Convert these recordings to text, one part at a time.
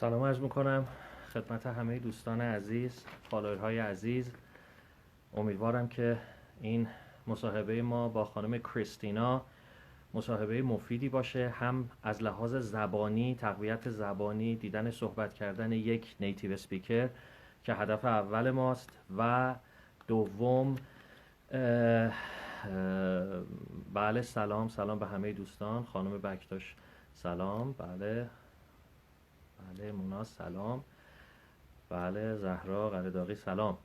سلام عرض میکنم خدمت همه دوستان عزیز، فالوورهای عزیز. امیدوارم که این مصاحبه ما با خانم کریستینا مصاحبه مفیدی باشه، هم از لحاظ زبانی، تقویت زبانی، دیدن صحبت کردن یک نیتیو اسپیکر که هدف اول ماست، و دوم بله سلام به همه دوستان. خانم بکتاش سلام، بله مونا سلام، بله زهرا غرداغی سلام.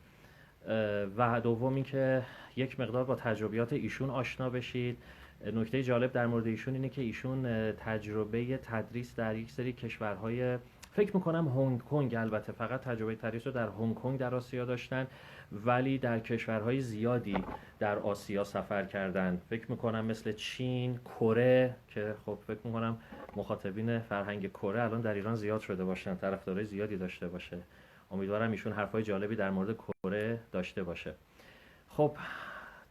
و دوم این که یک مقدار با تجربیات ایشون آشنا بشید. نکته جالب در مورد ایشون اینه که ایشون تجربه تدریس در یک سری کشورهای، فکر میکنم هنگ کنگ، البته فقط تجربه تدریس رو در هنگ کنگ در آسیا داشتن، ولی در کشورهای زیادی در آسیا سفر کردن. فکر میکنم مثل چین، کره، که خب فکر میکنم مخاطبین فرهنگ کره الان در ایران زیاد شده باشن، طرفدارای زیادی داشته باشه. امیدوارم ایشون حرفای جالبی در مورد کره داشته باشه. خب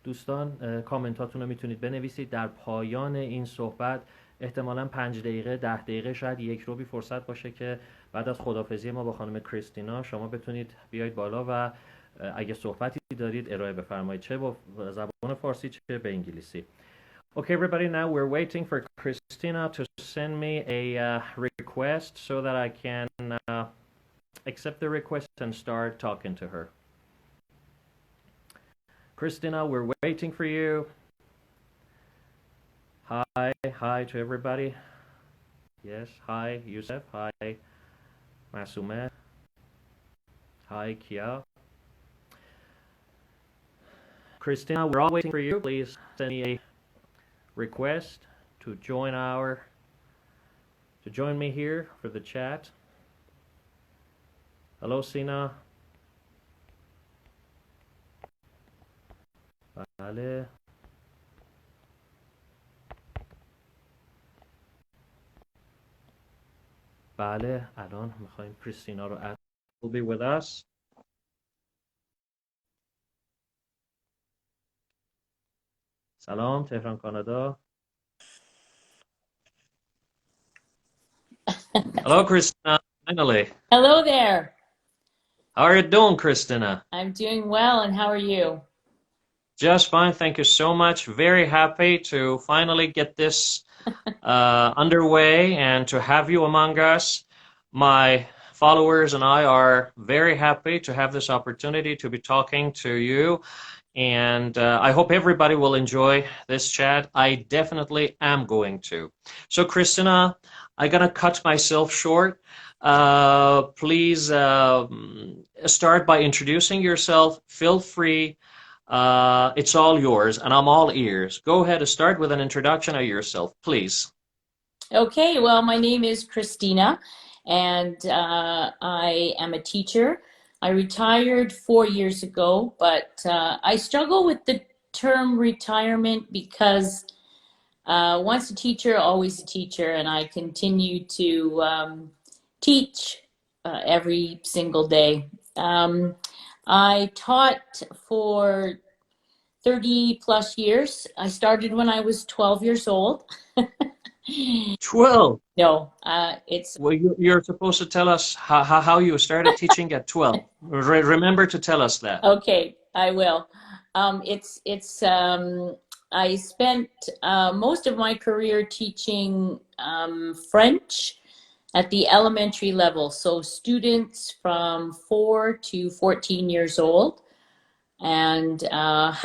دوستان، کامنتاتون رو میتونید بنویسید. در پایان این صحبت احتمالاً 5 دقیقه 10 دقیقه شاید یک روبی فرصت باشه که بعد از خداحافظی ما با خانم کریستینا شما بتونید بیاید بالا و اگه صحبتی دارید ارائه بفرمایید، چه با زبان فارسی چه به انگلیسی. Okay, everybody, now we're waiting for Christina to send me a request so that I can accept the request and start talking to her. Christina, we're waiting for you. Hi to everybody. Yes, hi Yusuf, hi Masume, hi Kia. Christina, we're all waiting for you. Please send me a request to join me here for the chat. Hello Sina. بله بله الان میخوایم کریستینا رو add. Will be with us. سلام تهران کانادا. Hello Christina, finally. Hello there. How are you doing, Christina? I'm doing well, and how are you? Just fine, thank you so much. Very happy to finally get this underway and to have you among us. My followers and I are very happy to have this opportunity to be talking to you, and I hope everybody will enjoy this chat. I definitely am going to. So Christina, I'm gonna cut myself short. Please start by introducing yourself. Feel free. It's all yours, and I'm all ears. Go ahead and start with an introduction of yourself, please. Okay, well, my name is Christina, and I am a teacher. I retired 4 years ago, but I struggle with the term retirement because once a teacher, always a teacher, and I continue to teach every single day. I taught for 30 plus years. I started when I was 12 years old. 12? No, it's... Well, you're supposed to tell us how you started teaching at 12. Remember to tell us that. Okay, I will. I spent most of my career teaching French at the elementary level, so students from 4 to 14 years old. And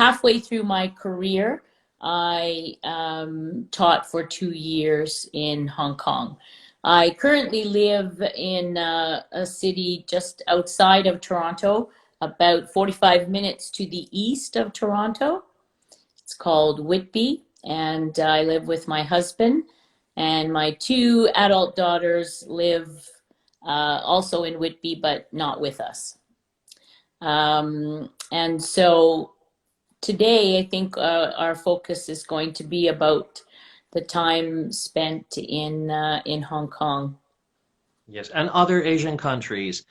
halfway through my career, I taught for 2 years in Hong Kong. I currently live in a city just outside of Toronto, about 45 minutes to the east of Toronto. It's called Whitby, and I live with my husband. And my 2 adult daughters live also in Whitby, but not with us. And so today, I think our focus is going to be about the time spent in Hong Kong. Yes, and other Asian countries.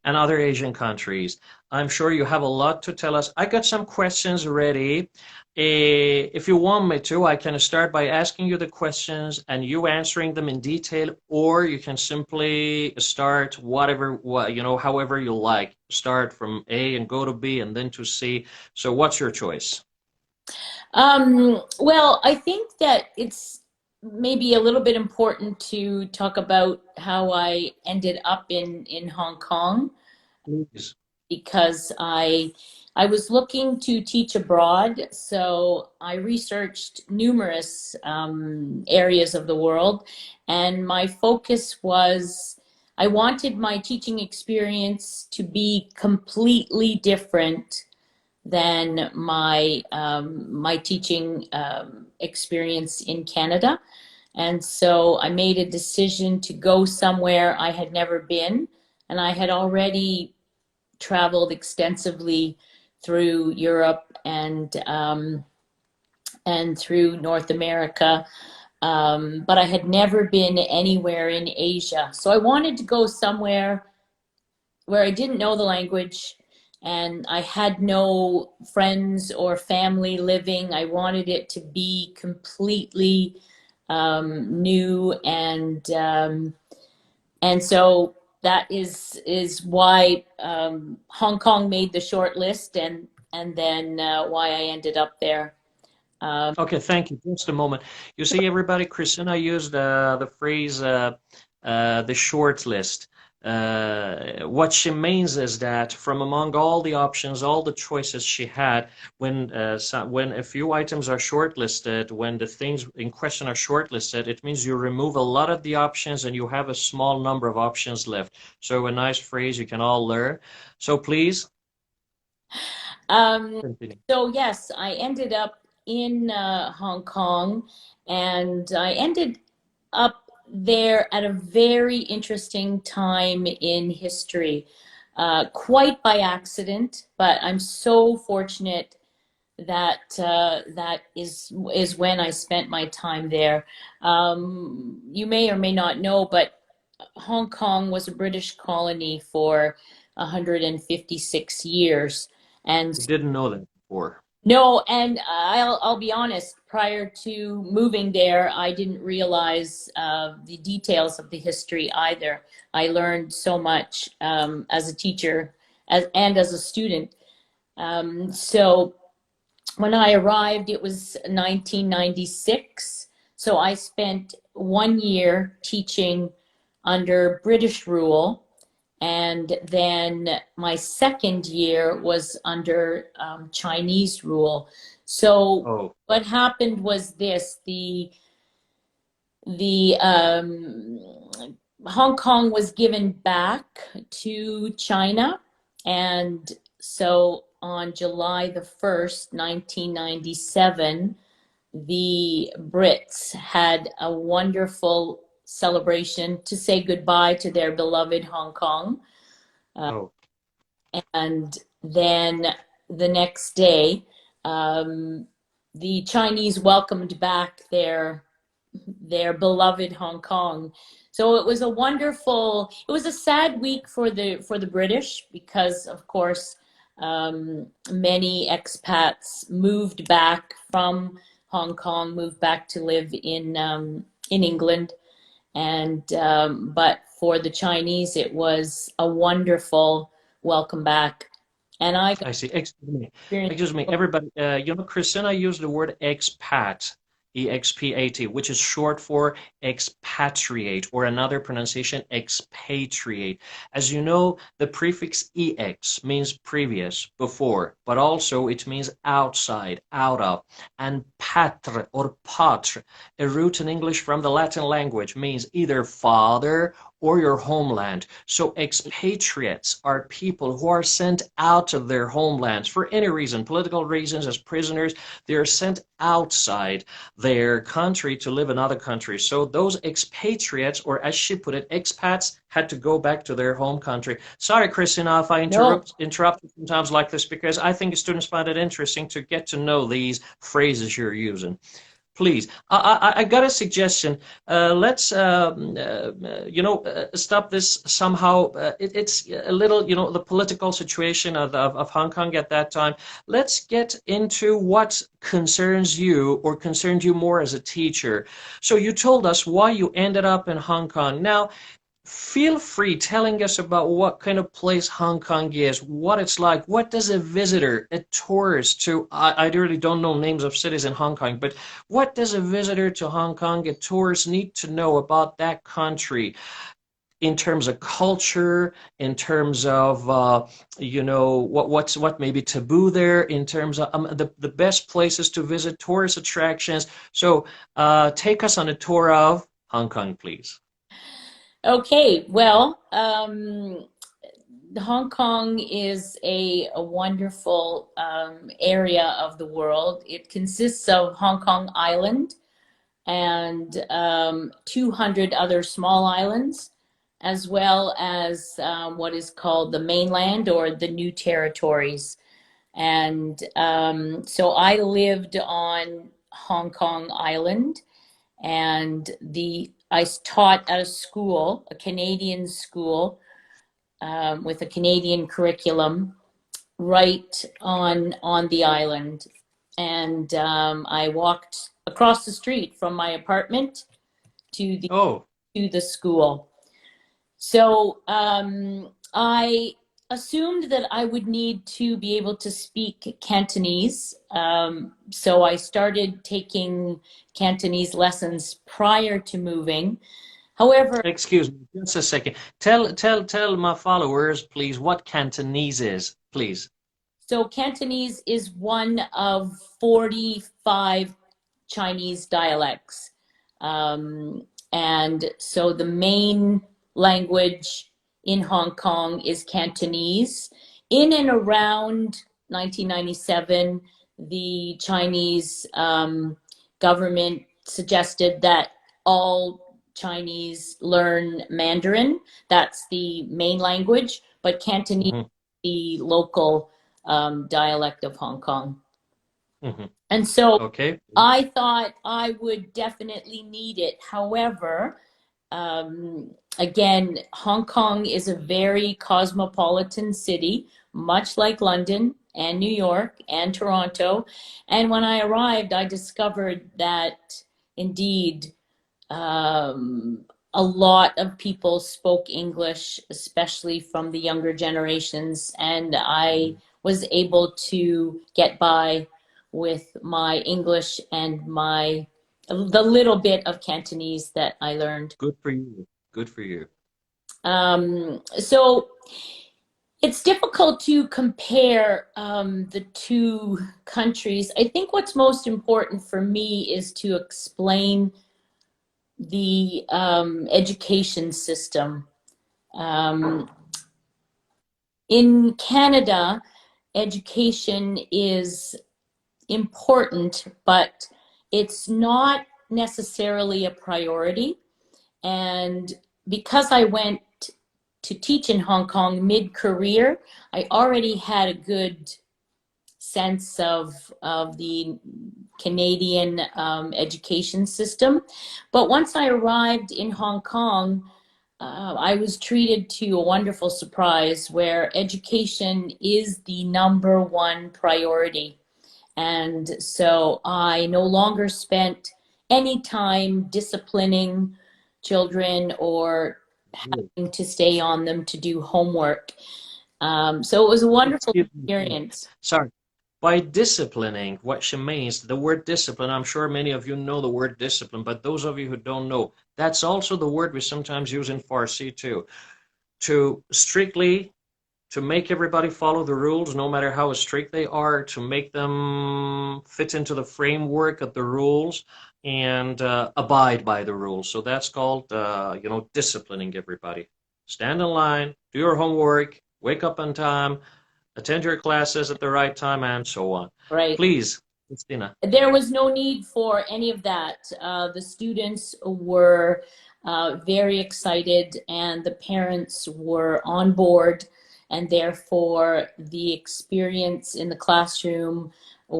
and other Asian countries. I'm sure you have a lot to tell us. I got some questions ready. If you want me to, I can start by asking you the questions and you answering them in detail, or you can simply start however you like. Start from A and go to B and then to C. So what's your choice? Well, I think that it's maybe a little bit important to talk about how I ended up in Hong Kong Please. because I was looking to teach abroad, so I researched numerous areas of the world, and my focus was I wanted my teaching experience to be completely different than my teaching experience in Canada. And so I made a decision to go somewhere I had never been, and I had already traveled extensively through Europe and through North America, but I had never been anywhere in Asia. So I wanted to go somewhere where I didn't know the language and I had no friends or family living. I wanted it to be completely new, and so that is why Hong Kong made the short list, and then why I ended up there. Okay, thank you. Just a moment. You see, everybody, Christina used the phrase the short list. What she means is that from among all the options, all the choices she had, when a few items are shortlisted, when the things in question are shortlisted, it means you remove a lot of the options and you have a small number of options left. So a nice phrase you can all learn. So please Um, continue. so yes, I ended up in Hong Kong, and I ended up there at a very interesting time in history, quite by accident. But I'm so fortunate that that is when I spent my time there. You may or may not know, but Hong Kong was a British colony for 156 years. And I didn't know that before. no, and I'll be honest, prior to moving there, I didn't realize the details of the history either. I learned so much as a teacher and as a student. So when I arrived, it was 1996. So I spent 1 year teaching under British rule. And then my second year was under Chinese rule. So Oh, what happened was this: the Hong Kong was given back to China, and so on July the 1st, 1997, the Brits had a wonderful celebration to say goodbye to their beloved Hong Kong. oh, And then the next day, um, the Chinese welcomed back their beloved Hong Kong. So it was a wonderful. It was a sad week for the British because, of course, many expats moved back from Hong Kong, moved back to live in England, and but for the Chinese, it was a wonderful welcome back. And I got I see. Excuse me. experience. Excuse me, everybody. Christina used the word expat, E-X-P-A-T, which is short for expatriate, or another pronunciation, expatriate. As you know, the prefix ex means previous, before, but also it means outside, out of. And patre or patre, a root in English from the Latin language, means either father or your homeland. So expatriates are people who are sent out of their homelands for any reason, political reasons, as prisoners. They are sent outside their country to live in other countries. So those expatriates, or as she put it, expats, had to go back to their home country. Sorry, Christina, if I No, interrupt sometimes like this, because I think students find it interesting to get to know these phrases you're using. Please, I got a suggestion. Let's, stop this somehow. It's a little, the political situation of Hong Kong at that time. Let's get into what concerns you or concerned you more as a teacher. So you told us why you ended up in Hong Kong. Now, feel free telling us about what kind of place Hong Kong is, what it's like. What does a visitor, a tourist to, I really don't know names of cities in Hong Kong, but what does a visitor to Hong Kong, a tourist, need to know about that country in terms of culture, in terms of, what may be taboo there, in terms of the best places to visit, tourist attractions. So take us on a tour of Hong Kong, please. Okay, well, Hong Kong is a wonderful area of the world. It consists of Hong Kong Island and 200 other small islands, as well as what is called the mainland or the new territories. And so I lived on Hong Kong Island, and I taught at a school, a Canadian school, with a Canadian curriculum right on the island. And I walked across the street from my apartment to the school. So I assumed that I would need to be able to speak Cantonese. So I started taking Cantonese lessons prior to moving. However, excuse me, just a second. Tell my followers, please, what Cantonese is, please. So Cantonese is one of 45 Chinese dialects. And so the main language in Hong Kong is Cantonese. In and around 1997, the Chinese government suggested that all Chinese learn Mandarin. That's the main language, but Cantonese is the local dialect of Hong Kong. And so okay. I thought I would definitely need it. However, again, Hong Kong is a very cosmopolitan city, much like London and New York and Toronto. And when I arrived, I discovered that indeed a lot of people spoke English, especially from the younger generations, and I was able to get by with my English and the little bit of Cantonese that I learned. Good for you. Good for you. So it's difficult to compare the two countries. I think what's most important for me is to explain the education system. In Canada, education is important, but it's not necessarily a priority. And because I went to teach in Hong Kong mid-career, I already had a good sense of the Canadian education system. But once I arrived in Hong Kong, I was treated to a wonderful surprise where education is the #1 priority. And so I no longer spent any time disciplining children or having to stay on them to do homework. So it was a wonderful experience. Sorry. By disciplining, what she means, the word discipline, I'm sure many of you know the word discipline, but those of you who don't know, that's also the word we sometimes use in Farsi too. To strictly, to make everybody follow the rules, no matter how strict they are, to make them fit into the framework of the rules and abide by the rules. So that's called, disciplining everybody. Stand in line, do your homework, wake up on time, attend your classes at the right time, and so on. Right. Please, Christina. There was no need for any of that. The students were very excited and the parents were on board, and therefore the experience in the classroom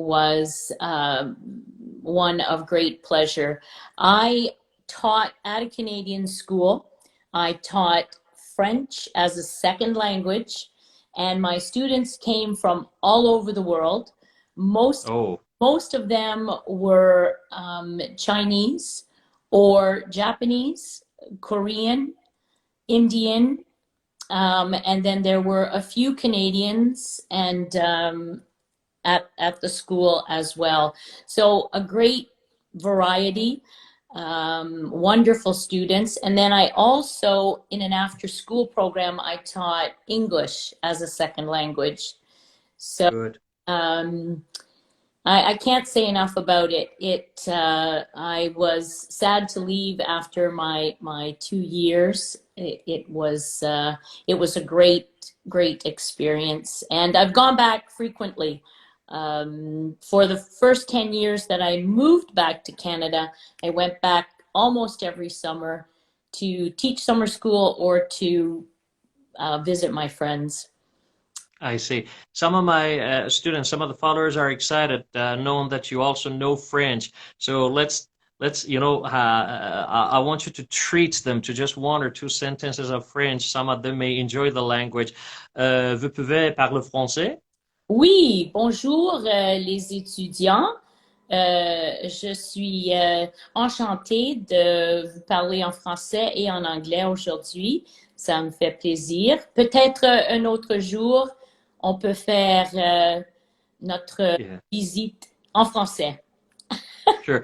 was one of great pleasure. I taught at a Canadian school. I taught French as a second language, and my students came from all over the world. Most of them were Chinese or Japanese, Korean, Indian, and then there were a few Canadians and at the school as well. So a great variety, wonderful students. And then I also, in an after-school program, I taught English as a second language. So Good. I can't say enough about it. I was sad to leave after my 2 years. It was a great experience, and I've gone back frequently. For the first 10 years that I moved back to Canada, I went back almost every summer to teach summer school or to visit my friends. I see. Some of my students, some of the followers are excited, knowing that you also know French. So let's I want you to treat them to just one or two sentences of French. Some of them may enjoy the language. Vous pouvez parler français? Oui, bonjour les étudiants. Je suis enchantée de vous parler en français et en anglais aujourd'hui. Ça me fait plaisir. Peut-être un autre jour, on peut faire notre visite en français. Sure.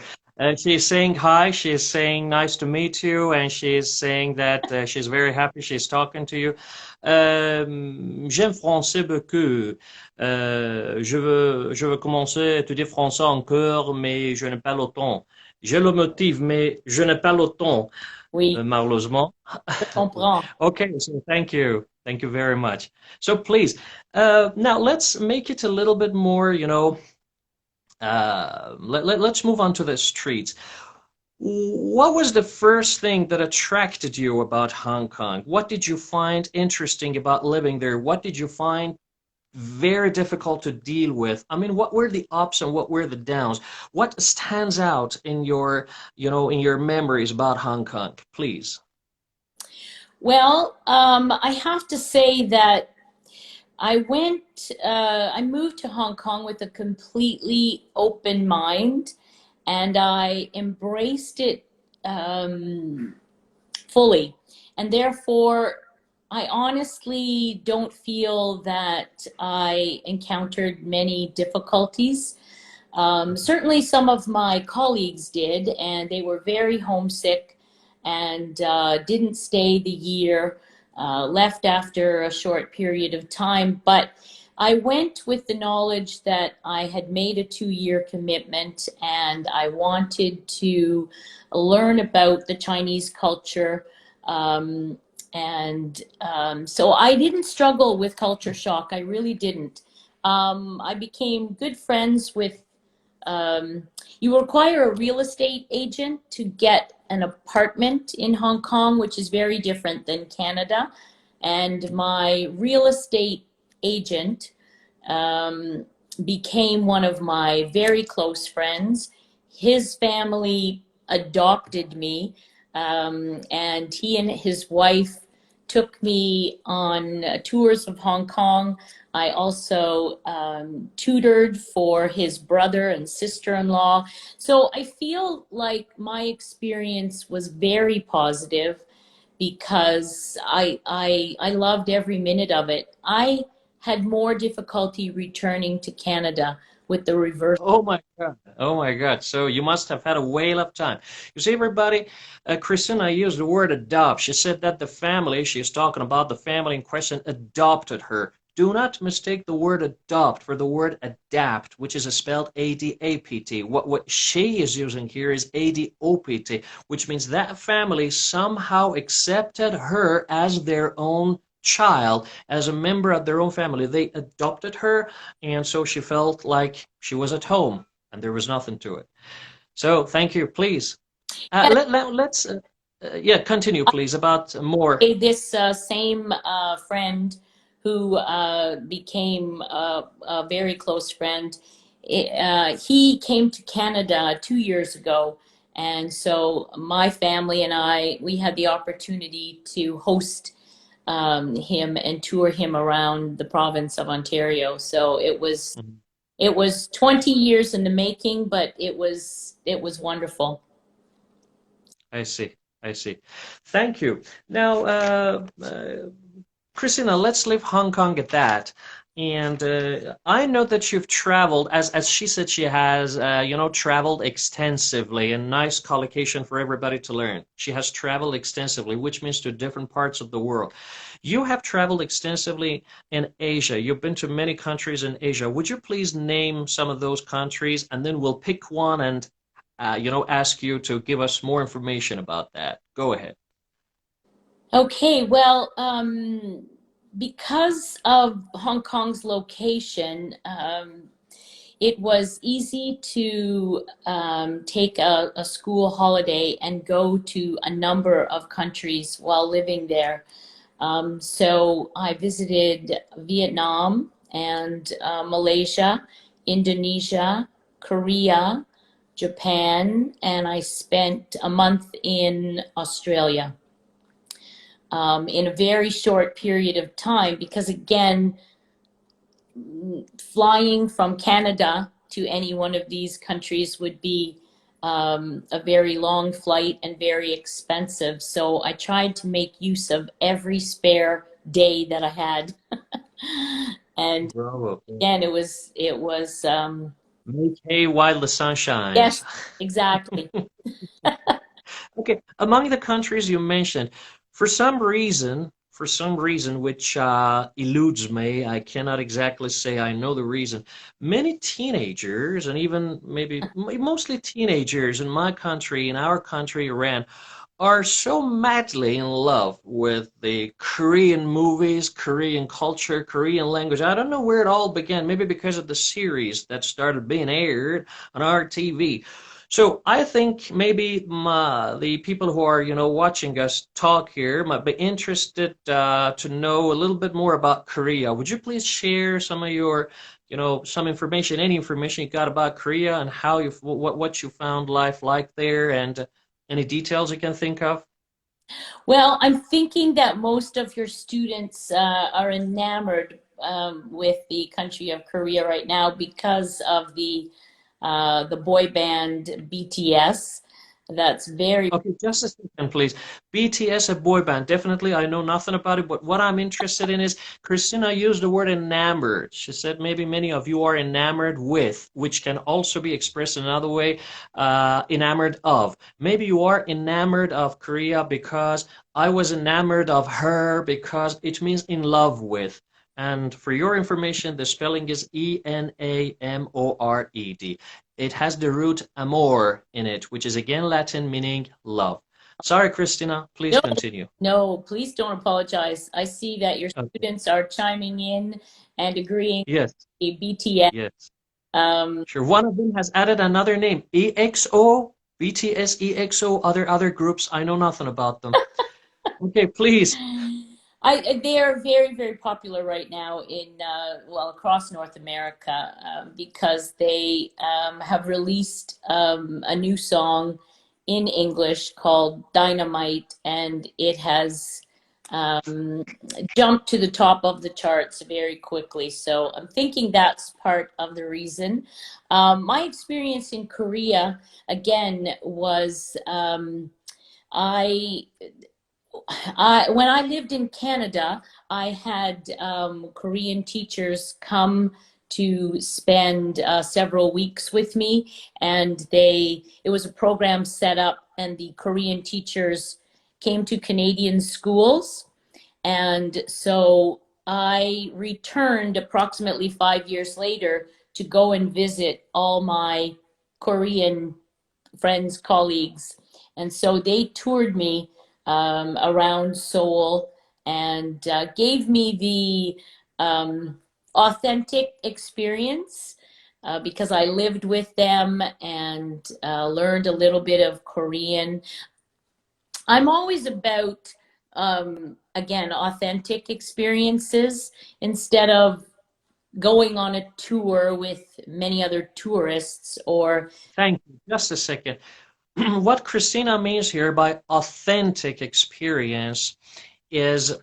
She's saying hi, she's saying nice to meet you, and she's saying that she's very happy she's talking to you. J'aime français beaucoup. Je veux commencer à étudier français encore, mais je n'ai pas le temps. J'ai le motif, mais je n'ai pas le temps. Oui, malheureusement. je comprends. Okay, so thank you. Thank you very much. So please, now let's make it a little bit more, let's move on to the streets. What was the first thing that attracted you about Hong Kong? What did you find interesting about living there? What did you find very difficult to deal with? I mean, what were the ups and what were the downs? What stands out in your, in your memories about Hong Kong, please? Well, I have to say that I moved to Hong Kong with a completely open mind, and I embraced it fully. And therefore, I honestly don't feel that I encountered many difficulties. Certainly some of my colleagues did, and they were very homesick and didn't stay the year. Left after a short period of time, but I went with the knowledge that I had made a 2-year commitment and I wanted to learn about the Chinese culture. So I didn't struggle with culture shock. I really didn't. I became good friends with, you require a real estate agent to get an apartment in Hong Kong, which is very different than Canada. And my real estate agent became one of my very close friends. His family adopted me, and he and his wife took me on tours of Hong Kong. I also tutored for his brother and sister-in-law. So I feel like my experience was very positive because I loved every minute of it. I had more difficulty returning to Canada with the reverse. Oh my God. Oh my God. So you must have had a whale of time. You see, everybody, Christina used the word adopt. She said that the family, she's talking about the family in question, adopted her. Do not mistake the word adopt for the word adapt, which is spelled A-D-A-P-T. What she is using here is A-D-O-P-T, which means that family somehow accepted her as their own child, as a member of their own family. They adopted her, and so she felt like she was at home, and there was nothing to it. So thank you. Please, let's continue, please, about more. This same friend who became a very close friend, he came to Canada 2 years ago. And so my family and I, we had the opportunity to host him and tour him around the province of Ontario. So Mhm. it was 20 years in the making, but it was wonderful. I see. I see. Thank you. Now, Christina, let's leave Hong Kong at that. And I know that you've traveled, as she said, she has, traveled extensively. A nice collocation for everybody to learn. She has traveled extensively, which means to different parts of the world. You have traveled extensively in Asia. You've been to many countries in Asia. Would you please name some of those countries, and then we'll pick one and, ask you to give us more information about that. Go ahead. Okay, well, because of Hong Kong's location, it was easy to take a school holiday and go to a number of countries while living there. So I visited Vietnam and Malaysia, Indonesia, Korea, Japan, and I spent a month in Australia in a very short period of time because, again, flying from Canada to any one of these countries would be a very long flight and very expensive. So I tried to make use of every spare day that I had. And Bravo. again, it was Make hay while the sun shines. yes, exactly. Okay, among the countries you mentioned, for some reason which eludes me, I cannot exactly say I know the reason. Many teenagers, and even maybe mostly teenagers in my country, in our country, Iran, are so madly in love with the Korean movies, Korean culture, Korean language. I don't know where it all began. Maybe because of the series that started being aired on our TV. So I think maybe the people who are, watching us talk here might be interested to know a little bit more about Korea. Would you please share some of your, some information, any information you got about Korea and how what you found life like there, and any details you can think of? Well, I'm thinking that most of your students are enamored with the country of Korea right now because of the boy band BTS. That's very Okay, just a second, please. BTS, a boy band. Definitely, I know nothing about it, but what I'm interested in is Christina used the word enamored. She said maybe many of you are enamored with, which can also be expressed another way, enamored of. Maybe you are enamored of Korea because I was enamored of her because it means in love with. And for your information, the spelling is Enamored. It has the root amor in it, which is again Latin meaning love. Sorry, Christina, please no, continue. no, please don't apologize. I see that your Okay. students are chiming in and agreeing Yes, with BTS. yes. Um, Sure. One of them has added another name, EXO, BTS, EXO, other groups. I know nothing about them. Okay, please. they are very, very popular right now in well, across North America because they have released a new song in English called Dynamite, and it has um, jumped to the top of the charts very quickly. So I'm thinking that's part of the reason. My experience in Korea, again, was I when I lived in Canada, I had Korean teachers come to spend several weeks with me, and it was a program set up, and the Korean teachers came to Canadian schools, and so I returned approximately 5 years later to go and visit all my Korean friends, colleagues. And so they toured me around Seoul and gave me authentic experience because I lived with them and learned a little bit of Korean. I'm always about, again, authentic experiences instead of going on a tour with many other tourists or Thank you. Just a second. What Christina means here by authentic experience is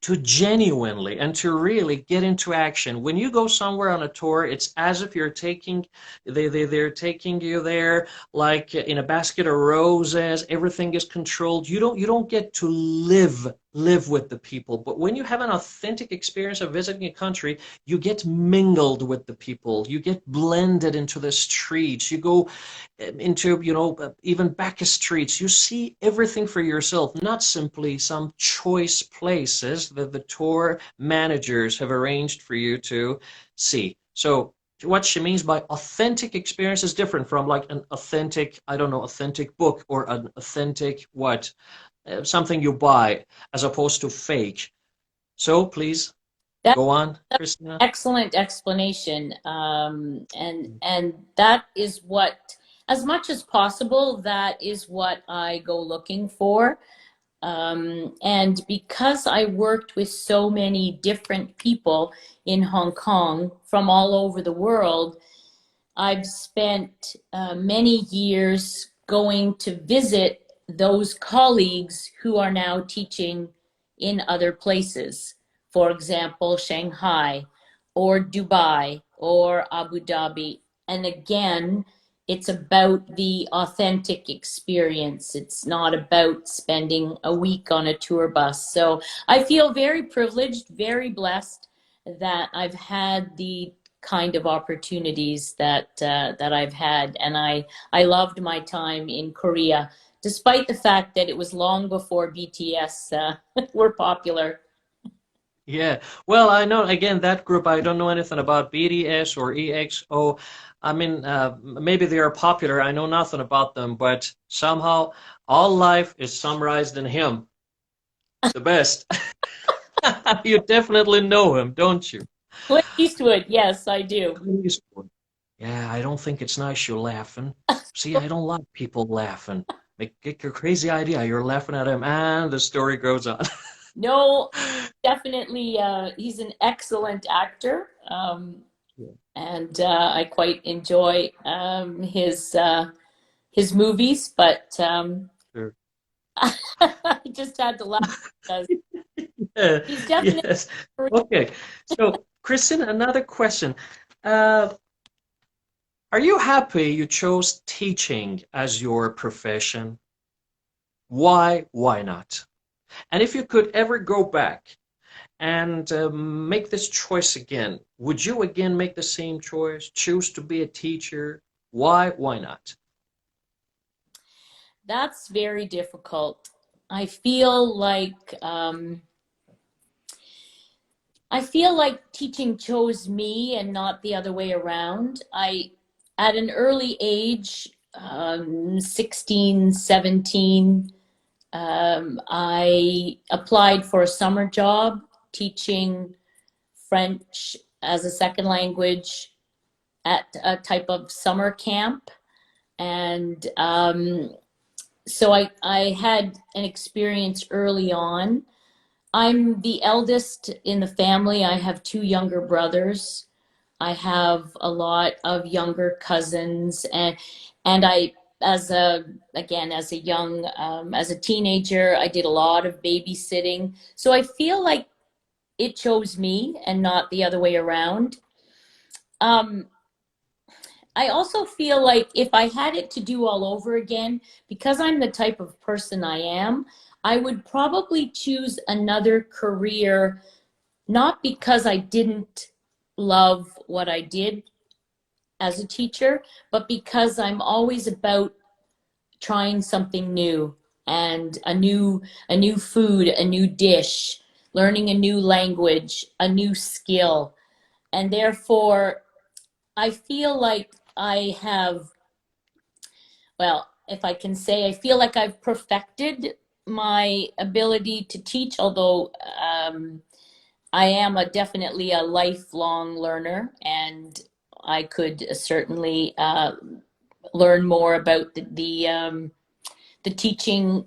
to genuinely and to really get into action. When you go somewhere on a tour, it's as if you're taking they're taking you there like in a basket of roses. Everything is controlled. You don't get to live with the people. But when you have an authentic experience of visiting a country, you get mingled with the people. You get blended into the streets. You go into, even back streets. You see everything for yourself, not simply some choice places that the tour managers have arranged for you to see. So what she means by authentic experience is different from like an authentic, I don't know, authentic book or an authentic what? Something you buy as opposed to fake. So please that go on, Christina. excellent explanation. And that is what, as much as possible, that is what I go looking for. And because I worked with so many different people in Hong Kong from all over the world, I've spent many years going to visit those colleagues who are now teaching in other places. For example, Shanghai or Dubai or Abu Dhabi. And again, it's about the authentic experience. It's not about spending a week on a tour bus. So I feel very privileged, very blessed that I've had the kind of opportunities that I've had, and I loved my time in Korea, despite the fact that it was long before BTS were popular. Yeah. Well, I know again that group. I don't know anything about BDS or EXO. I mean, maybe they are popular. I know nothing about them, but somehow all life is summarized in him, the best. You definitely know him, don't you? Clint Eastwood, yes, I do. Please. Yeah, I don't think it's nice you're laughing. See, I don't like people laughing. Get your crazy idea. You're laughing at him, and the story goes on. No, definitely, he's an excellent actor, Yeah, and I quite enjoy his movies. But sure. I just had to laugh because Yeah, he's definitely. yes. Okay. So, Kristen, another question. Uh, are you happy you chose teaching as your profession? Why? Why not? And if you could ever go back and make this choice again, would you again make the same choice? Choose to be a teacher? Why? Why not? That's very difficult. I feel like um, I feel like teaching chose me and not the other way around. At an early age, 16, 17, I applied for a summer job teaching French as a second language at a type of summer camp. And so I had an experience early on. I'm the eldest in the family. I have two younger brothers. I have a lot of younger cousins, and I, as a again as a young as a teenager, I did a lot of babysitting. So I feel like it chose me and not the other way around. Um, I also feel like if I had it to do all over again, because I'm the type of person I am, I would probably choose another career, not because I didn't love what I did as a teacher, but because I'm always about trying something new and a new food, a new dish, learning a new language, a new skill. And therefore, I feel like I have, well, if I can say, I feel like I've perfected my ability to teach, although I am definitely a lifelong learner, and I could certainly learn more about the teaching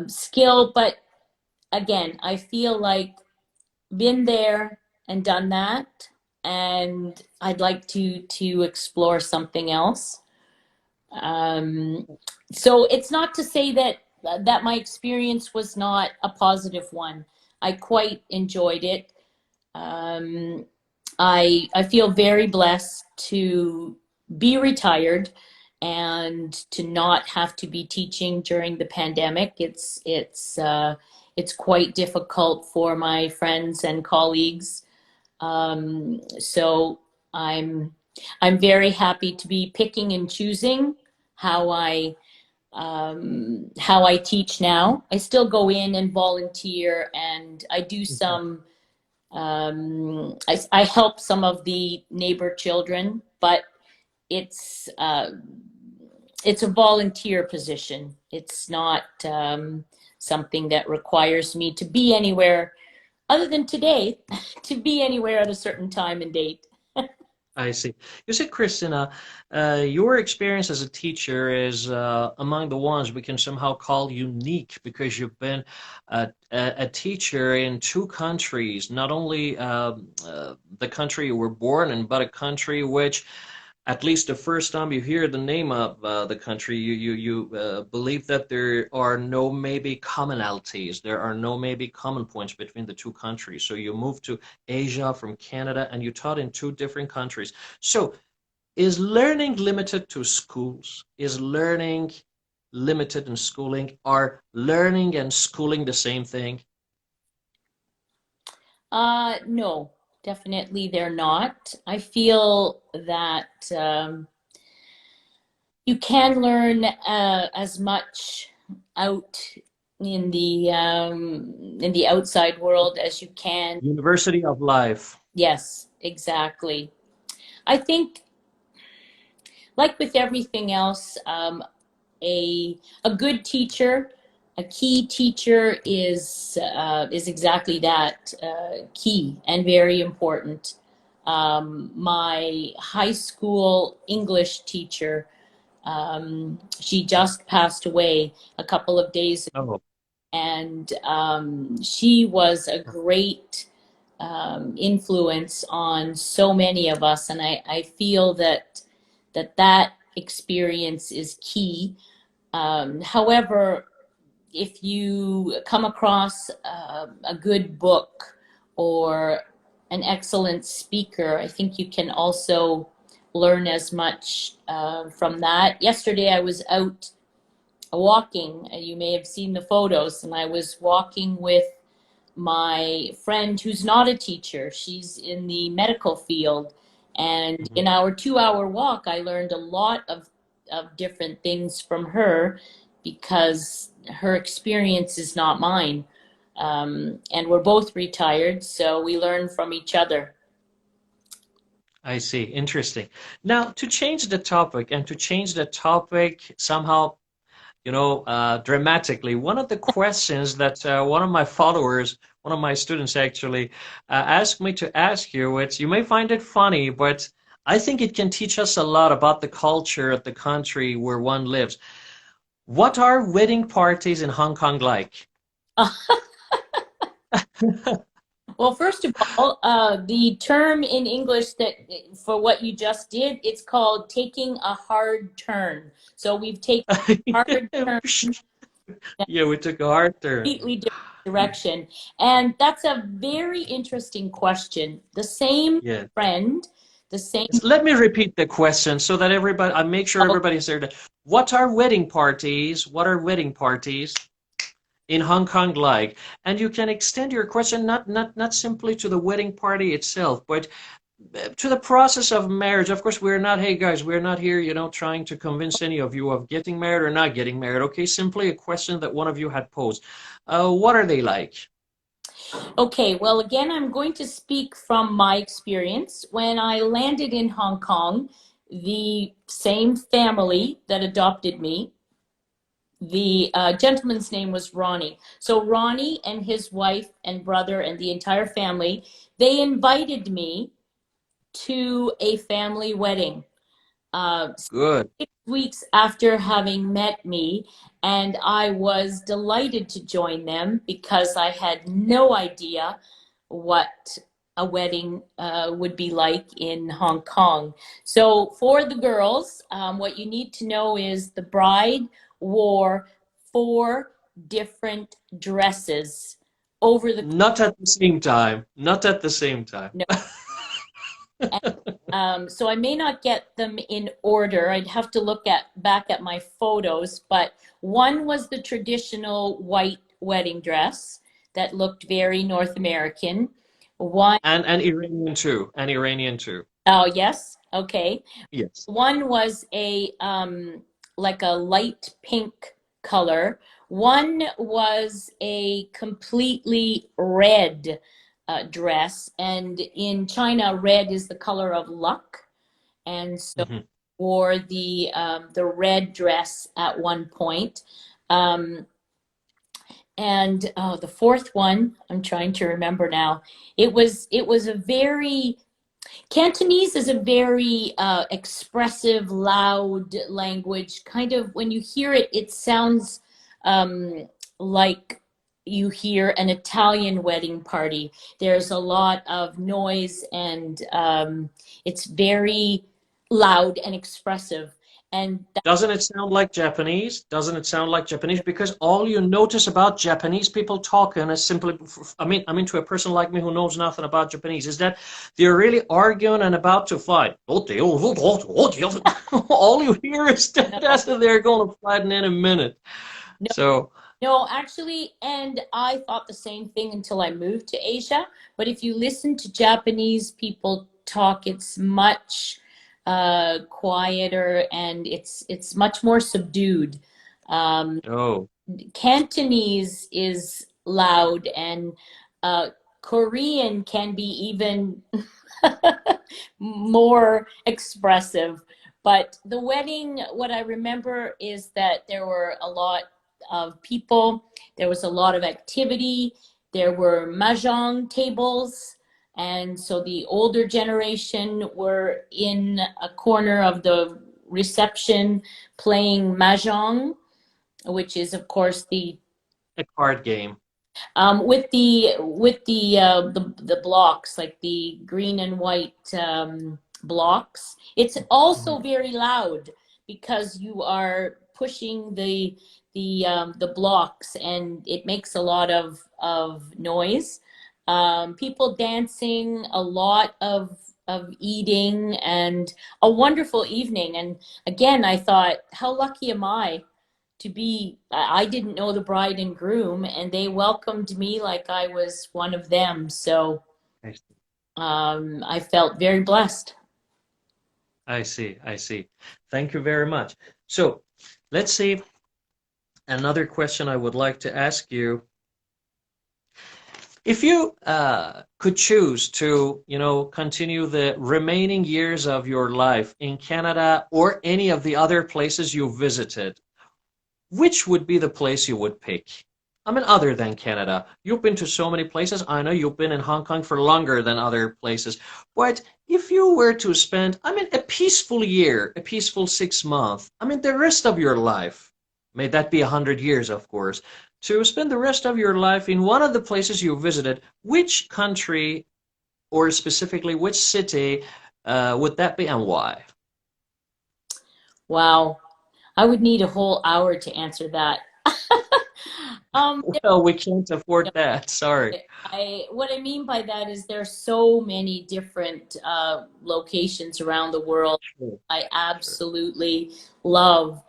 skill. But again, I feel like been there and done that. and I'd like to explore something else. So it's not to say that my experience was not a positive one. I quite enjoyed it. I feel very blessed to be retired and to not have to be teaching during the pandemic. It's quite difficult for my friends and colleagues. So I'm very happy to be picking and choosing how I teach now. I still go in and volunteer, and I do some. I help some of the neighbor children, but it's a volunteer position. It's not something that requires me to be anywhere other than today, to be anywhere at a certain time and date. I see. You said, Christina, your experience as a teacher is among the ones we can somehow call unique because you've been a teacher in two countries, not only the country you were born in, but a country which, at least the first time you hear the name of the country, you believe that there are no maybe commonalities, there are no maybe common points between the two countries. So you moved to Asia from Canada and you taught in two different countries. So is learning limited to schools? Is learning limited in schooling? Are learning and schooling the same thing? No, definitely they're not. I feel that you can learn as much out in the outside world as you can. University of life. Yes, exactly. I think, like with everything else, a good teacher, a key teacher is exactly that, key and very important. My high school English teacher, she just passed away a couple of days ago, Oh, and she was a great influence on so many of us, and I feel that experience is key. However, if you come across a good book or an excellent speaker, I think you can also learn as much from that. Yesterday, I was out walking. You may have seen the photos, and I was walking with my friend who's not a teacher. She's in the medical field. And mhm. in our 2-hour walk, I learned a lot of different things from her because her experience is not mine. And we're both retired, so we learn from each other. I see. Interesting. Now, to change the topic and to change the topic somehow, dramatically, one of the questions that one of my followers, one of my students actually, asked me to ask you, which you may find it funny, but I think it can teach us a lot about the culture of the country where one lives. What are wedding parties in Hong Kong like? Well, first of all, the term in English that for what you just did, it's called taking a hard turn. So we've taken a hard turn in Yeah, we took a hard a turn. completely different direction. And that's a very interesting question. The same Yeah. friend, the same. Let me repeat the question so that everybody, I make sure Oh, everybody's there. What are wedding parties? What are wedding parties in Hong Kong like? And you can extend your question not simply to the wedding party itself, but to the process of marriage. Of course, we're not, hey guys, we're not here, trying to convince any of you of getting married or not getting married. Okay, simply a question that one of you had posed. What are they like? okay, well, again, I'm going to speak from my experience. When I landed in Hong Kong, the same family that adopted me, the gentleman's name was Ronnie. So Ronnie and his wife and brother and the entire family, they invited me to a family wedding. Uh, Good. 6 weeks after having met me, and I was delighted to join them because I had no idea what a wedding would be like in Hong Kong. So for the girls, what you need to know is the bride wore 4 different dresses over the. Not at the same time. Not at the same time. No. So I may not get them in order. I'd have to look back at my photos, but one was the traditional white wedding dress that looked very North American. One, And Iranian too. And Iranian too. oh yes, okay. Yes. One was a like a light pink color. One was a completely red dress, and in China, red is the color of luck, and so Mhm. wore the red dress at one point. And oh, the fourth one, I'm trying to remember now. It was a very Cantonese is a very expressive, loud language. Kind of when you hear it, it sounds like you hear an Italian wedding party. There's a lot of noise, and it's very loud and expressive. And Doesn't it sound like Japanese? Doesn't it sound like Japanese? Because all you notice about Japanese people talking is simply, to a person like me who knows nothing about Japanese, is that they're really arguing and about to fight. All you hear is that they're going to fight in any minute. no, So, no, actually, and I thought the same thing until I moved to Asia. But if you listen to Japanese people talk, it's much quieter, and it's much more subdued. oh, Cantonese is loud, and Korean can be even more expressive. But the wedding, what I remember is that there were a lot of people, there was a lot of activity, there were mahjong tables, and so the older generation were in a corner of the reception playing mahjong, which is of course the a card game. with the blocks, like the green and white blocks. It's also Mhm. very loud because you are pushing the blocks, and it makes a lot of noise. People dancing, a lot of eating, and a wonderful evening. And again, I thought, how lucky am I to be, I didn't know the bride and groom, and they welcomed me like I was one of them. So I see. I felt very blessed. I see. I see. Thank you very much. So, let's see another question I would like to ask you. If you could choose to, continue the remaining years of your life in Canada or any of the other places you visited, which would be the place you would pick? Other than Canada. You've been to so many places. I know you've been in Hong Kong for longer than other places. But if you were to spend, a peaceful year, a peaceful 6 months, the rest of your life, may that be 100 years, of course, to spend the rest of your life in one of the places you visited, which country or specifically which city would that be, and why? Wow. I would need a whole hour to answer that. um, Well, we can't afford that. Sorry. what I mean by that is there's so many different locations around the world Sure, I sure. absolutely love.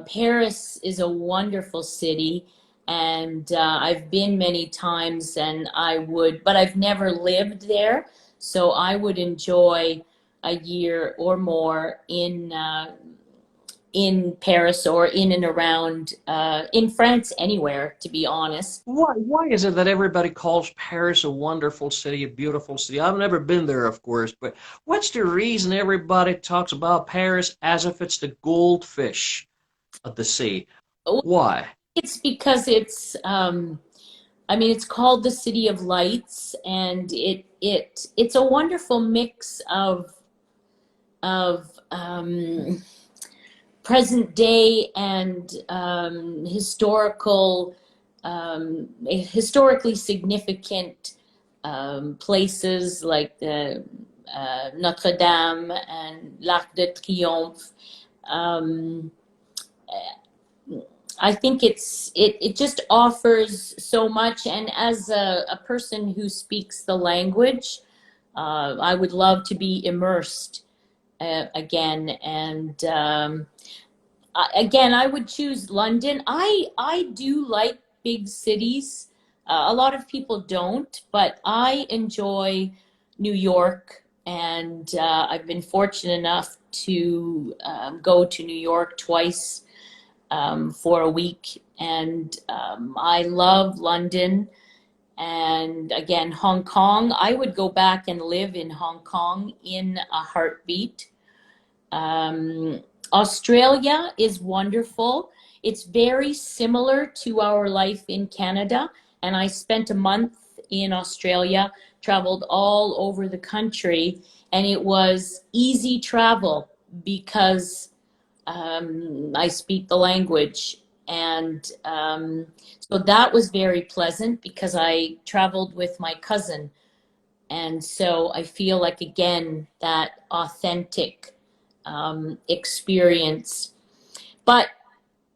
Paris is a wonderful city, and I've been many times, and but I've never lived there, so I would enjoy a year or more in Paris or in and around in France, anywhere, to be honest. Why is it that everybody calls Paris a wonderful city, a beautiful city? I've never been there, of course, but what's the reason everybody talks about Paris as if it's the goldfish of the sea? Well, Why? it's because it's called the City of Lights, and it's a wonderful mix of present day and historically significant places like the Notre Dame and l'Arc de Triomphe. Um, I think it just offers so much, and as a person who speaks the language, I would love to be immersed again. And again, I would choose London. I do like big cities. A lot of people don't, but I enjoy New York, and I've been fortunate enough to go to New York twice for a week, and I love London. And again, Hong Kong, I would go back and live in Hong Kong in a heartbeat. Um, Australia is wonderful. It's very similar to our life in Canada. And I spent a month in Australia, traveled all over the country, and it was easy travel because I speak the language. And so that was very pleasant because I traveled with my cousin. And so I feel like, again, that authentic experience. But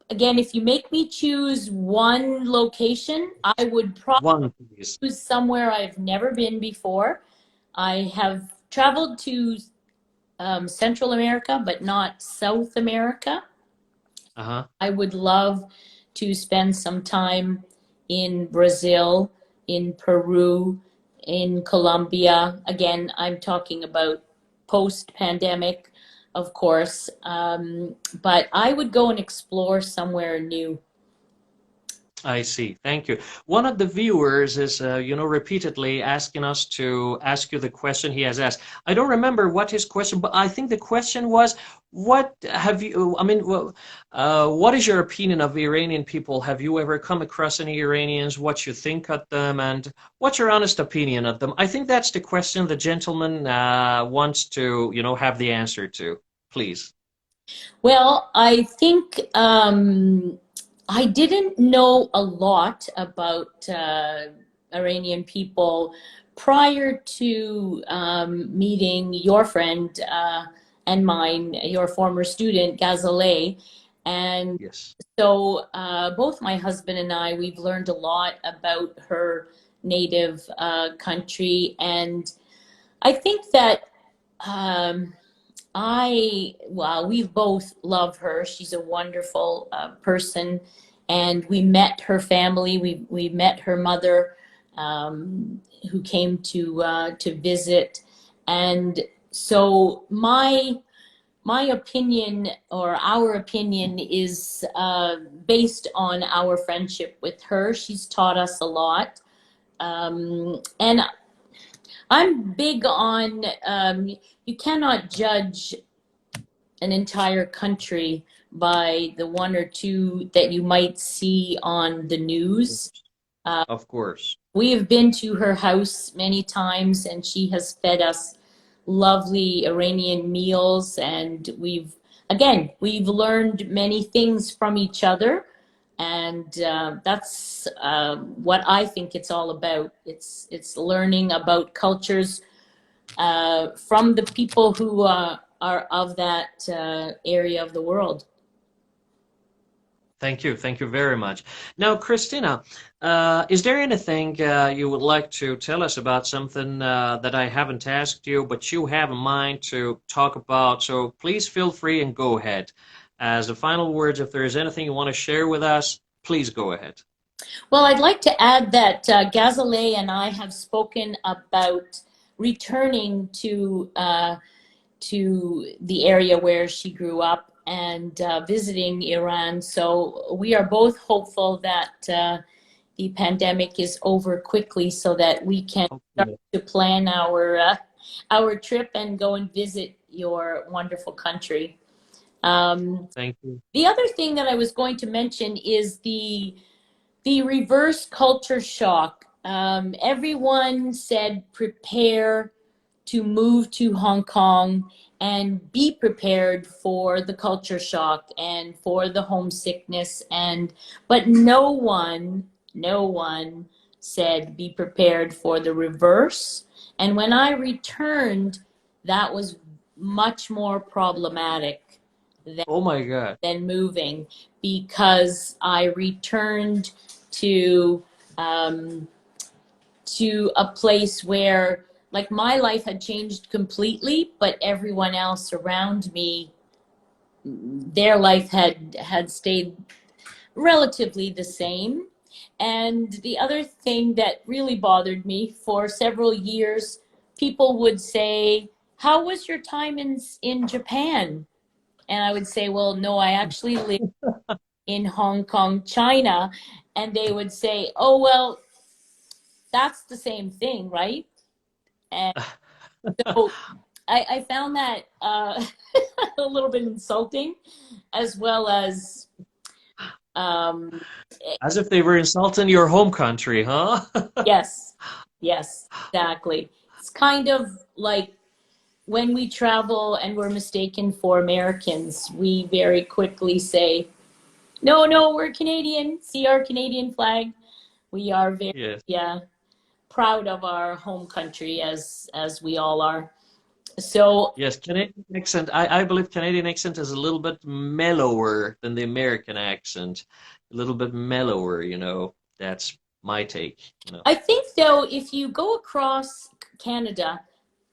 again, if you make me choose one location, I would probably One, please. choose somewhere I've never been before. I have traveled to Central America, but not South America. Uh-huh. I would love to spend some time in Brazil, in Peru, in Colombia. Again, I'm talking about post-pandemic, of course. But I would go and explore somewhere new. I see. Thank you. One of the viewers is, repeatedly asking us to ask you the question he has asked. I don't remember what his question, but I think the question was, what have you, I mean, what is your opinion of Iranian people? Have you ever come across any Iranians? What you think of them, and what's your honest opinion of them? I think that's the question the gentleman wants to, have the answer to. Please. Well, I think I didn't know a lot about Iranian people prior to meeting your friend and mine, your former student, Ghazaleh. And Yes. so both my husband and I, we've learned a lot about her native country. And I think that we both love her. She's a wonderful person, and we met her family. We met her mother, who came to visit, and so my opinion, or our opinion, is based on our friendship with her. She's taught us a lot, and I'm big on you cannot judge an entire country by the one or two that you might see on the news. Of course. We have been to her house many times, and she has fed us lovely Iranian meals, and we've learned many things from each other. And that's what I think it's all about. It's learning about cultures from the people who are of that area of the world. Thank you. Thank you very much. Now, Christina, is there anything you would like to tell us about, something that I haven't asked you, but you have in mind to talk about? So please feel free and go ahead. As the final words, if there is anything you want to share with us, please go ahead. Well, I'd like to add that Ghazaleh and I have spoken about returning to the area where she grew up, and visiting Iran. So we are both hopeful that the pandemic is over quickly, so that we can start to plan our trip and go and visit your wonderful country. Thank you. The other thing that I was going to mention is the reverse culture shock. Everyone said prepare to move to Hong Kong and be prepared for the culture shock and for the homesickness, but no one said, be prepared for the reverse. And when I returned, that was much more problematic Oh my God. than moving, because I returned to um, to a place where, like, my life had changed completely, but everyone else around me, their life had stayed relatively the same. And the other thing that really bothered me for several years, people would say, how was your time in Japan? And I would say, well, no, I actually lived in Hong Kong, China. And they would say, oh, well, that's the same thing, right? And so I found that a little bit insulting, as well as, um, As if they were insulting your home country, huh? yes, yes, exactly. It's kind of like when we travel and we're mistaken for Americans, we very quickly say, no, no, we're Canadian. See our Canadian flag. We are very, Yes. yeah, proud of our home country, as we all are. So Yes, Canadian accent. I believe Canadian accent is a little bit mellower than the American accent. A little bit mellower, you know. That's my take, you know. I think, though, if you go across Canada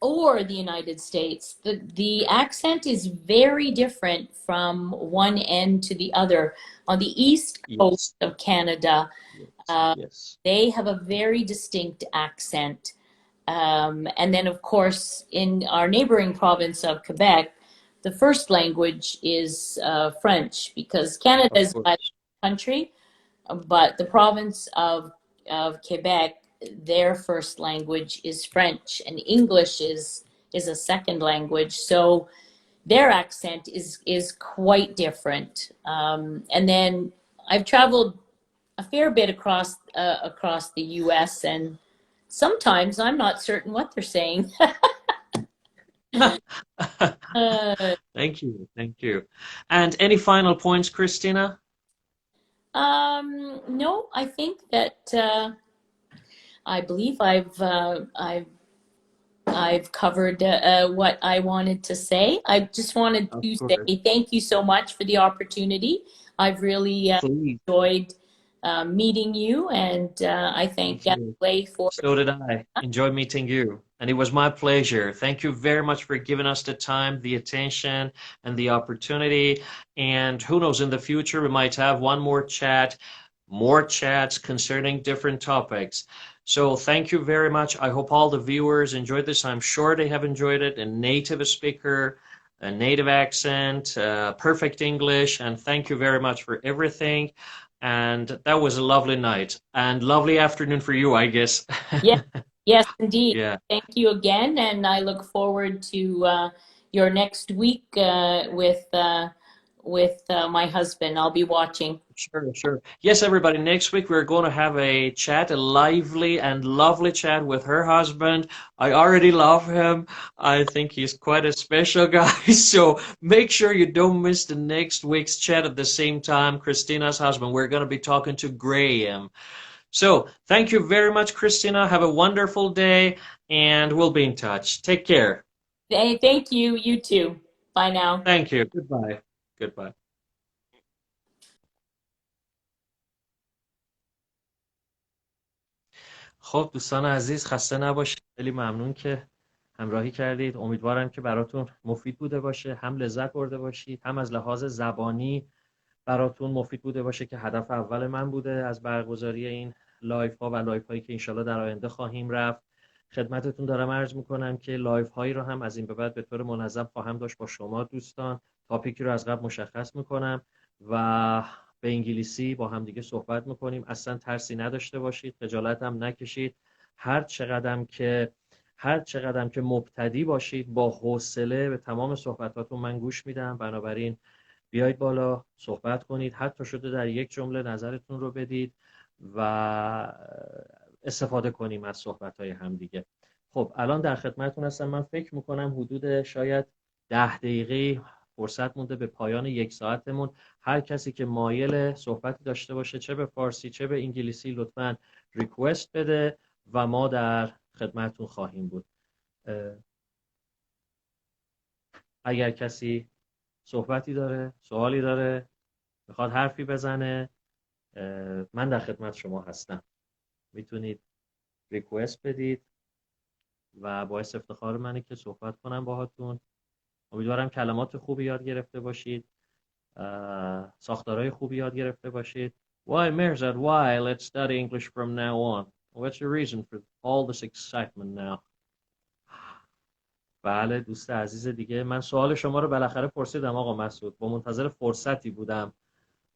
or the United States, the accent is very different from one end to the other. On the east Yes, coast of Canada, yes, uh, yes. they have a very distinct accent. And then, of course, in our neighboring province of Quebec, the first language is French, because Canada Of is a course. country, but the province of Quebec, their first language is French, and English is a second language. So their accent is quite different. And then I've traveled a fair bit across the U.S., and sometimes I'm not certain what they're saying. uh, Thank you, thank you. And any final points, Christina? no, I think that I believe I've covered what I wanted to say. I just wanted Of to say course. thank you so much for the opportunity. I've really Please. enjoyed meeting you, and I thank Thank you. Galloway for. So did I. Enjoy meeting you. And it was my pleasure. Thank you very much for giving us the time, the attention, and the opportunity. And who knows, in the future, we might have one more chat, more chats concerning different topics. So thank you very much. I hope all the viewers enjoyed this. I'm sure they have enjoyed it. A native speaker, a native accent, perfect English. And thank you very much for everything. And that was a lovely night and lovely afternoon for you, I guess. Yes, yes, indeed. Yeah, Thank you again, and I look forward to your next week with my husband. I'll be watching. sure, sure. Yes, everybody, next week we're going to have a chat, a lively and lovely chat with her husband. I already love him. I think he's quite a special guy. So make sure you don't miss the next week's chat at the same time. Christina's husband. We're going to be talking to Graham. So thank you very much, Christina. Have a wonderful day, and we'll be in touch. Take care. Thank you. You too. Bye now. Thank you. Goodbye. Goodbye. خب دوستان عزیز خسته نباشید. خیلی ممنون که همراهی کردید. امیدوارم که براتون مفید بوده باشه. هم لذت برده باشید، هم از لحاظ زبانی براتون مفید بوده باشه که هدف اول من بوده از برگزاری این لایف ها و لایف هایی که انشالله در آینده خواهیم رفت. خدمتتون دارم عرض میکنم که لایف هایی رو هم از این به بعد به طور منظم خواهم داشت با شما دوستان. تاپیکی رو از قبل مشخص میکنم و به انگلیسی با هم دیگه صحبت میکنیم. اصلا ترسی نداشته باشید، خجالت هم نکشید. هر چقدرم که مبتدی باشید با حوصله به تمام صحبتاتون من گوش میدم. بنابراین بیایید بالا، صحبت کنید، حتی شده در یک جمله نظرتون رو بدید و استفاده کنیم از صحبت‌های همدیگه. خب الان در خدمتتون هستم. من فکر میکنم حدود شاید 10 دقیقه فرصت مونده به پایان 1 ساعتمون. هر کسی که مایل صحبتی داشته باشه چه به فارسی چه به انگلیسی لطفاً ریکوست بده و ما در خدمتتون خواهیم بود. اگر کسی صحبتی داره، سوالی داره، میخواد حرفی بزنه، من در خدمت شما هستم. میتونید ریکوست بدید و باعث افتخار منه که صحبت کنم باهاتون. امیدوارم کلمات خوبی یاد گرفته باشید، ساختارهای خوبی یاد گرفته باشید. Why, Mirzad, why? Let's study English from now on. What's the reason for all this excitement now? بله دوست عزیز دیگه، من سوال شما رو بالاخره پرسیدم آقا مسعود، با منتظر فرصتی بودم.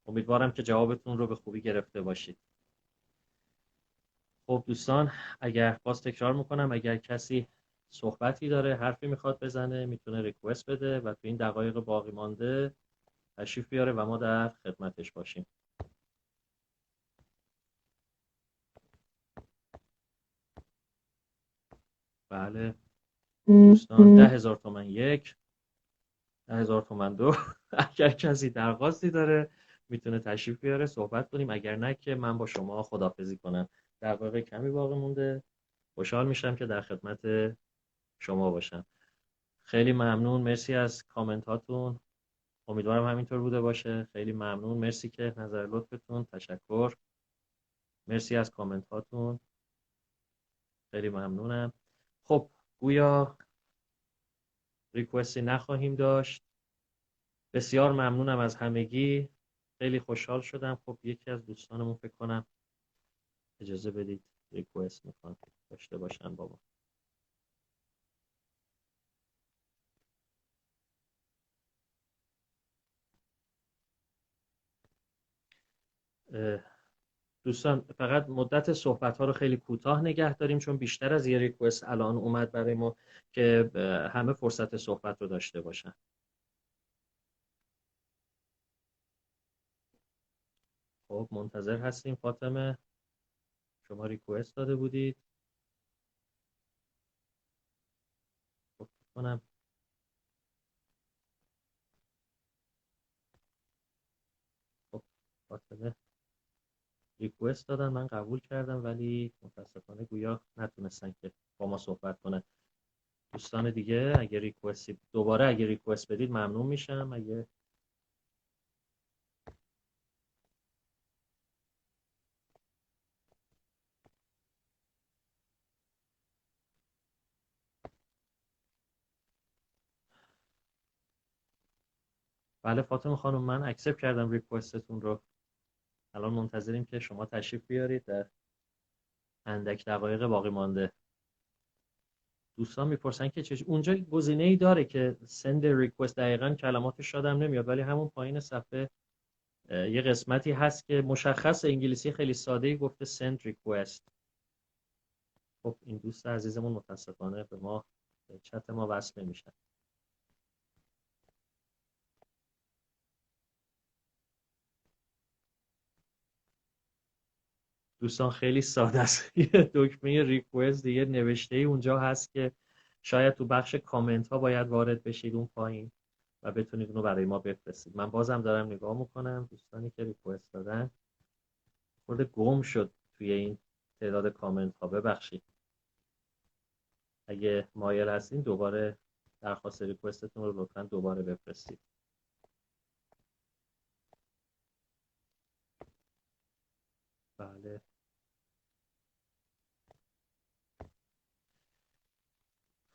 امیدوارم که جوابتون رو به خوبی گرفته باشید. خب دوستان، اگر باز تکرار میکنم، اگر کسی صحبتی داره، حرفی میخواد بزنه، میتونه ریکوست بده و تو این دقایق باقی مانده تشریف بیاره و ما در خدمتش باشیم. بله دوستان، 10,000 تومان 1، 10,000 تومان 2. اگر کسی درخواستی داره میتونه تشریف بیاره صحبت کنیم، اگر نه که من با شما خداحافظی کنم. دقایق کمی باقی مونده، خوشحال میشم که در خدمت شما باشم. خیلی ممنون، مرسی از کامنت هاتون، امیدوارم همینطور بوده باشه. خیلی ممنون، مرسی که نظر لطفتون، تشکر، مرسی از کامنت هاتون، خیلی ممنونم. خب گویا ریکوستی نخواهیم داشت. بسیار ممنونم از همگی، خیلی خوشحال شدم. خب یکی از دوستانمون فکر کنم اجازه بدید ریکوست میخوام داشته باشم بابا. دوستان فقط مدت صحبت ها رو خیلی کوتاه نگه داریم، چون بیشتر از یه ریکوست الان اومد برای ما که همه فرصت صحبت رو داشته باشن. خب منتظر هستیم. فاطمه شما ریکوست داده بودید. خب کنم خب فاطمه ریکوست دادن، من قبول کردم، ولی متاسفانه گویا نتونستن که با ما صحبت کنن. دوستان دیگه اگه ریکوستی دوباره اگه ریکوست بدید ممنون میشم. اگه بله فاطمه خانم، من اکسپت کردم ریکوستتون رو. الان منتظریم که شما تشریف بیارید، در اندک دقایق باقی مانده. دوستان میپرسن که اونجا گزینه‌ای داره که سند ریکوست، دقیقاً کلماتش یادم نمیاد ولی همون پایین صفحه یه قسمتی هست که مشخص انگلیسی خیلی ساده‌ای گفته send request. خب این دوست عزیزمون متاسفانه به ما چت ما وصل نمیشن. دوستان خیلی ساده است. یه دکمه ریکوست دیگه نوشته ای اونجا هست که شاید تو بخش کامنت ها باید وارد بشید اون پایین و بتونید اونو برای ما بفرستید. من بازم دارم نگاه میکنم، دوستانی که ریکوست دادن خورده گم شد توی این تعداد کامنت ها، ببخشید. اگه مایل هستین دوباره درخواست ریکوستتون رو لطفاً دوباره بفرستید. بله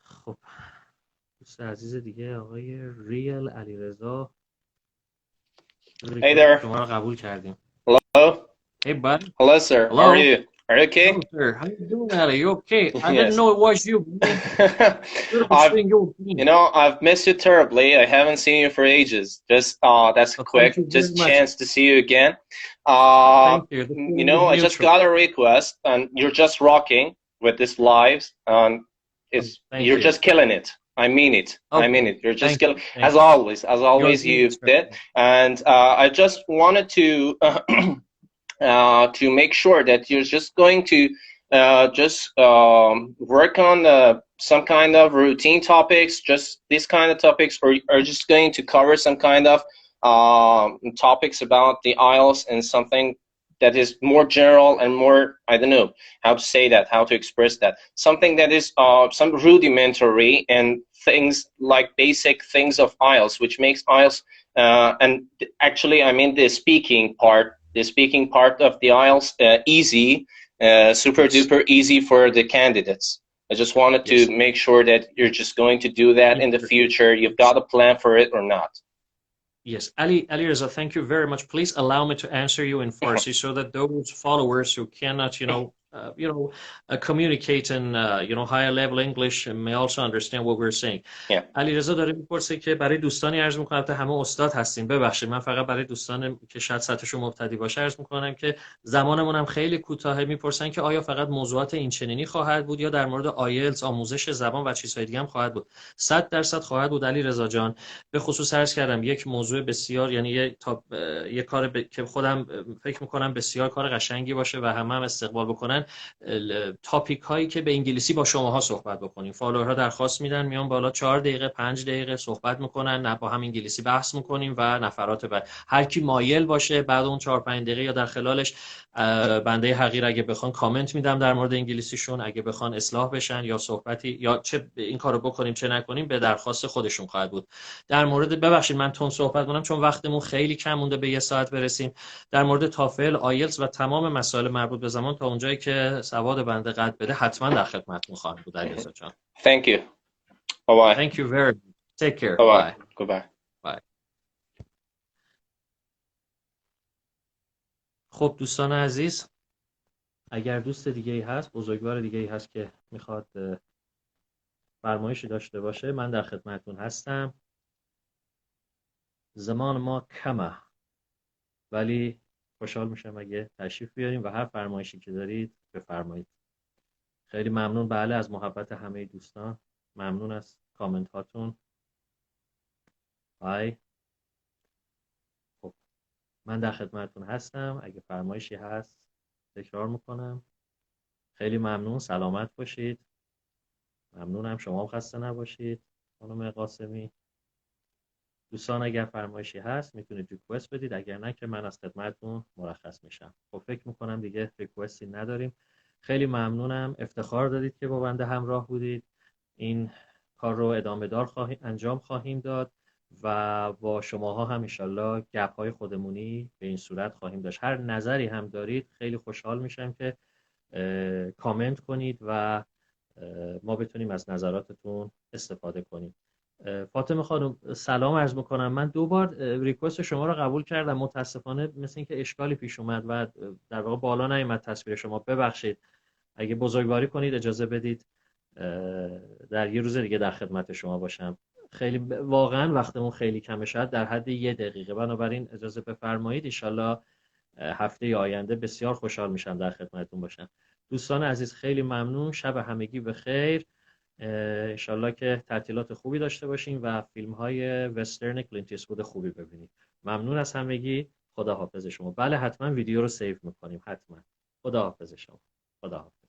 خب دوست عزیز دیگه آقای ریل علیرضا، Hey there. شما رو قبول کردیم. Hello. Hey bud. Hello, sir. Hello. How are you? Are you okay? Hello, sir. How you doing, Ali? You okay? I Yes. didn't know it was you. You know, I've missed you terribly. I haven't seen you for ages. Just that's Well, quick. thank you Just very much. chance to see you again. Thank you. The You know, feeling I is just mutual. got a request, and you're just rocking with this lives, and Thank you're you. just killing it. I mean it. I Okay. mean it. You're just Thank killing, you. as Thank always you. you did. And I just wanted to make sure that you're just going just work on some kind of routine topics, just these kind of topics, or are just going to cover some kind of topics about the IELTS and something that is more general and more, I don't know how to say that, how to express that, something that is some rudimentary and things like basic things of IELTS, which makes IELTS and actually I mean the speaking part of the IELTS easy, super duper easy for the candidates. I just wanted to make sure that you're just going to do that in the future. You've got a plan for it or not. Yes, Ali Reza, thank you very much. Please allow me to answer you in Farsi so that those followers who cannot, communicate in, higher level English may also understand what we're saying. Yeah. علی رضا داره میپرسه که برای دوستانی عرض میکنم که همه استاد هستیم، ببخشید من فقط برای دوستان که شاید سطحشون مبتدی باشه عرض میکنم که زمانمون هم خیلی کوتاهه. میپرسن که آیا فقط موضوعات این چنینی خواهد بود یا در مورد آیلتس، آموزش زبان و چیزهای دیگه هم خواهد بود؟ 100% خواهد بود علی رضا جان. به خصوص عرض کردم یک موضوع بسیار، یعنی یه کار که خودم فکر میکنم بسیار کار قشنگی باشه و همه هم استقبال بکنن، تاپیک هایی که به انگلیسی با شماها صحبت بکنیم. فالوورها درخواست میدن میان بالا 4 دقیقه 5 دقیقه صحبت میکنن، نه با هم انگلیسی بحث میکنیم و نفرات بعد هر کی مایل باشه بعد اون 4 5 دقیقه یا در خلالش بنده حقیر اگه بخوان کامنت میدم در مورد انگلیسیشون، اگه بخوان اصلاح بشن یا صحبتی یا چه این کارو بکنیم چه نکنیم به درخواست خودشون خواهد بود. در مورد ببخشید من تون صحبت کنم چون وقتمون خیلی کم مونده به 1 ساعت برسیم. در مورد تافل، آیلتس و تمام مسائل مربوط به زمان تا اونجایی که سواد بنده قد بده حتما در خدمتتون خواهم بود علیرضا جان. Thank you. Bye bye. Thank you very much. Take care. Bye bye. Bye. Goodbye. Bye. خب دوستان عزیز، اگر دوست دیگه ای هست، بزرگوار دیگه ای هست که میخواد فرمایشی داشته باشه من در خدمتتون هستم. زمان ما کمه ولی خوشحال میشم اگه تشریف بیاریم و هر فرمایشی که دارید بفرمایید. خیلی ممنون بله از محبت همه دوستان، ممنون از کامنت هاتون. بای. خب من در خدمتتون هستم، اگه فرمایشی هست تکرار میکنم. خیلی ممنون، سلامت باشید. ممنونم، شما هم خسته نباشید خانم قاسمی. دوستان اگر فرمایشی هست میتونید ریکوست بدید، اگر نه که من از خدمتتون مرخص میشم. خب فکر میکنم دیگه ریکوستی نداریم. خیلی ممنونم، افتخار دادید که با بنده همراه بودید. این کار رو ادامه دار انجام خواهیم داد و با شماها هم انشالله گپ های خودمونی به این صورت خواهیم داشت. هر نظری هم دارید خیلی خوشحال میشم که کامنت کنید و ما بتونیم از نظراتتون استفاده کنیم. فاطمه خانم سلام عرض میکنم. من 2 بار ریکوست شما رو قبول کردم، متاسفانه مثل اینکه اشکالی پیش اومد و در واقع بالا نیامد تصویر شما. ببخشید، اگه بزرگواری کنید اجازه بدید در یه روز دیگه در خدمت شما باشم. خیلی واقعا وقتمون خیلی کمه، شاید در حد 1 دقیقه، بنابراین اجازه بفرمایید. انشالله هفته آینده بسیار خوشحال میشم در خدمتتون باشم. دوستان عزیز خیلی ممنون، شب همگی بخیر. انشالله که تعطیلات خوبی داشته باشین و فیلم های وسترن کلینت ایستوود خوبی ببینید. ممنون از همگی. خدا حافظ شما. بله حتما ویدیو رو سیو میکنیم، حتما. خدا حافظ شما. خدا حافظ.